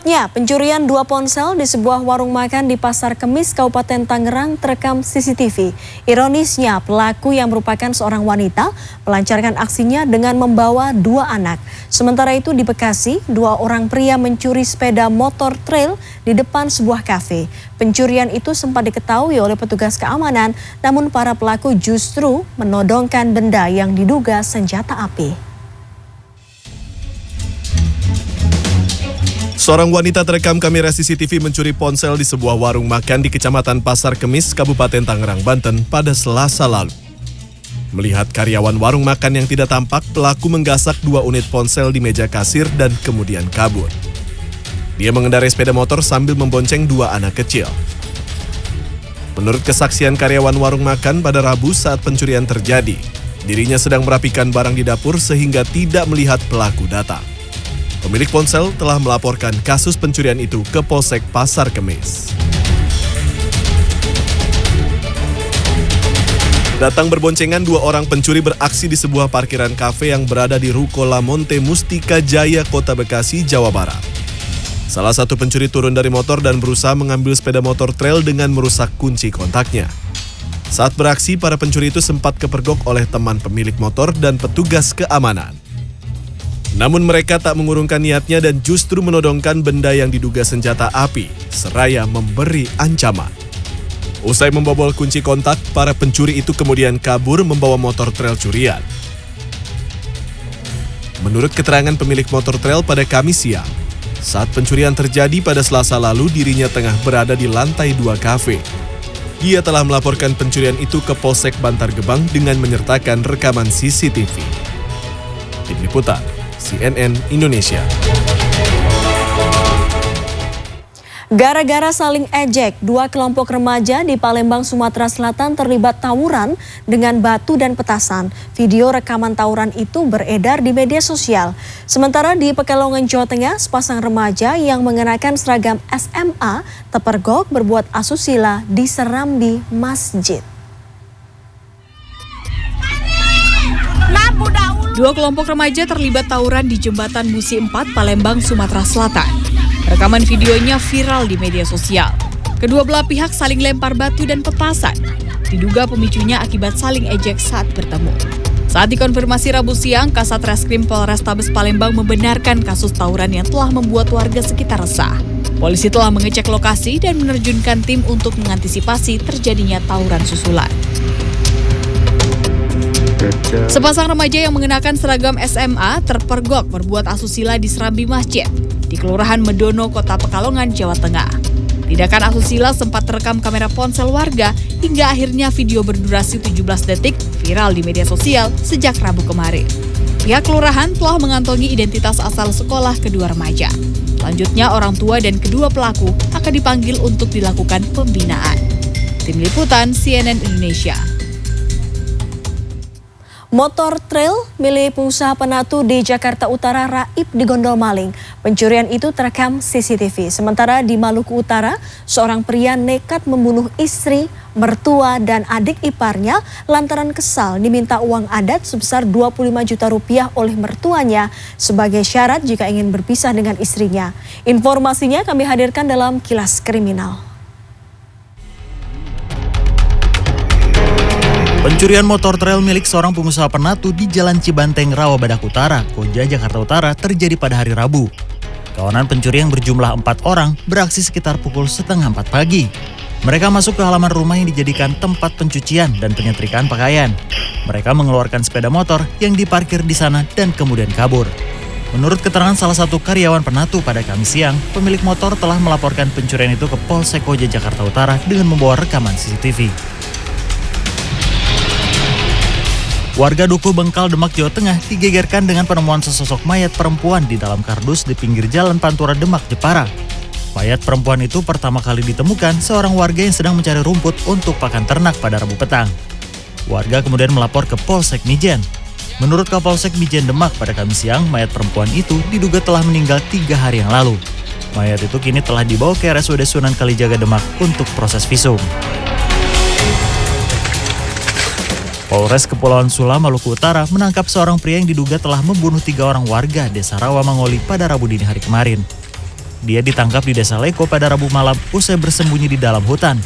Pencurian 2 ponsel di sebuah warung makan di Pasar Kemis, Kabupaten Tangerang terekam CCTV. Ironisnya, pelaku yang merupakan seorang wanita melancarkan aksinya dengan membawa 2 anak. Sementara itu di Bekasi, 2 orang pria mencuri sepeda motor trail di depan sebuah kafe. Pencurian itu sempat diketahui oleh petugas keamanan, namun para pelaku justru menodongkan benda yang diduga senjata api. Seorang wanita terekam kamera CCTV mencuri ponsel di sebuah warung makan di Kecamatan Pasar Kemis, Kabupaten Tangerang, Banten pada Selasa lalu. Melihat karyawan warung makan yang tidak tampak, pelaku menggasak 2 unit ponsel di meja kasir dan kemudian kabur. Dia mengendarai sepeda motor sambil membonceng 2 anak kecil. Menurut kesaksian karyawan warung makan pada Rabu saat pencurian terjadi, dirinya sedang merapikan barang di dapur sehingga tidak melihat pelaku datang. Pemilik ponsel telah melaporkan kasus pencurian itu ke Polsek Pasar Kemis. Datang berboncengan 2 orang pencuri beraksi di sebuah parkiran kafe yang berada di Ruko La Monte Mustika Jaya, Kota Bekasi, Jawa Barat. Salah satu pencuri turun dari motor dan berusaha mengambil sepeda motor trail dengan merusak kunci kontaknya. Saat beraksi, para pencuri itu sempat kepergok oleh teman pemilik motor dan petugas keamanan. Namun mereka tak mengurungkan niatnya dan justru menodongkan benda yang diduga senjata api, seraya memberi ancaman. Usai membobol kunci kontak, para pencuri itu kemudian kabur membawa motor trail curian. Menurut keterangan pemilik motor trail pada Kamis siang, saat pencurian terjadi pada Selasa lalu dirinya tengah berada di lantai 2 kafe. Dia telah melaporkan pencurian itu ke Polsek Bantar Gebang dengan menyertakan rekaman CCTV. Tim Liputan CNN Indonesia. Gara-gara saling ejek, 2 kelompok remaja di Palembang, Sumatera Selatan terlibat tawuran dengan batu dan petasan. Video rekaman tawuran itu beredar di media sosial. Sementara di Pekalongan, Jawa Tengah, sepasang remaja yang mengenakan seragam SMA terpergok berbuat asusila di serambi masjid. 2 kelompok remaja terlibat tawuran di Jembatan Musi 4, Palembang, Sumatera Selatan. Rekaman videonya viral di media sosial. Kedua belah pihak saling lempar batu dan petasan. Diduga pemicunya akibat saling ejek saat bertemu. Saat dikonfirmasi Rabu siang, Kasat Reskrim Polrestabes Palembang membenarkan kasus tawuran yang telah membuat warga sekitar resah. Polisi telah mengecek lokasi dan menerjunkan tim untuk mengantisipasi terjadinya tawuran susulan. Sepasang remaja yang mengenakan seragam SMA terpergok berbuat asusila di serambi masjid di Kelurahan Medono, Kota Pekalongan, Jawa Tengah. Tindakan asusila sempat terekam kamera ponsel warga hingga akhirnya video berdurasi 17 detik viral di media sosial sejak Rabu kemarin. Pihak kelurahan telah mengantongi identitas asal sekolah kedua remaja. Selanjutnya orang tua dan kedua pelaku akan dipanggil untuk dilakukan pembinaan. Tim Liputan CNN Indonesia. Motor trail milik pengusaha penatu di Jakarta Utara raib digondol maling. Pencurian itu terekam CCTV. Sementara di Maluku Utara, seorang pria nekat membunuh istri, mertua, dan adik iparnya lantaran kesal diminta uang adat sebesar 25 juta rupiah oleh mertuanya sebagai syarat jika ingin berpisah dengan istrinya. Informasinya kami hadirkan dalam Kilas Kriminal. Pencurian motor trail milik seorang pengusaha penatu di Jalan Cibanteng, Rawabadak Utara, Koja, Jakarta Utara terjadi pada hari Rabu. Kawanan pencuri yang berjumlah 4 orang beraksi sekitar pukul 3:30 pagi. Mereka masuk ke halaman rumah yang dijadikan tempat pencucian dan penyetrikaan pakaian. Mereka mengeluarkan sepeda motor yang diparkir di sana dan kemudian kabur. Menurut keterangan salah satu karyawan penatu pada Kamis siang, pemilik motor telah melaporkan pencurian itu ke Polsek Koja, Jakarta Utara dengan membawa rekaman CCTV. Warga Dukuh Bengkal, Demak, Jawa Tengah digegerkan dengan penemuan sesosok mayat perempuan di dalam kardus di pinggir jalan Pantura, Demak, Jepara. Mayat perempuan itu pertama kali ditemukan seorang warga yang sedang mencari rumput untuk pakan ternak pada Rabu petang. Warga kemudian melapor ke Polsek Mijen. Menurut Kapolsek Mijen Demak pada Kamis siang, mayat perempuan itu diduga telah meninggal 3 hari yang lalu. Mayat itu kini telah dibawa ke RSUD Sunan Kalijaga, Demak untuk proses visum. Polres Kepulauan Sula, Maluku Utara menangkap seorang pria yang diduga telah membunuh 3 orang warga Desa Rawa Mangoli pada Rabu dini hari kemarin. Dia ditangkap di Desa Leko pada Rabu malam usai bersembunyi di dalam hutan.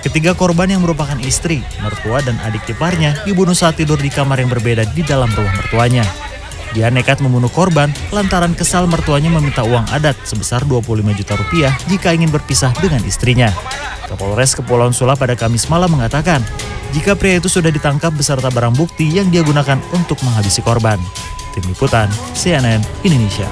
Ketiga korban yang merupakan istri, mertua, dan adik iparnya dibunuh saat tidur di kamar yang berbeda di dalam rumah mertuanya. Dia nekat membunuh korban lantaran kesal mertuanya meminta uang adat sebesar 25 juta rupiah jika ingin berpisah dengan istrinya. Kapolres Kepulauan Sula pada Kamis malam mengatakan, jika pria itu sudah ditangkap beserta barang bukti yang dia gunakan untuk menghabisi korban. Tim Liputan, CNN Indonesia.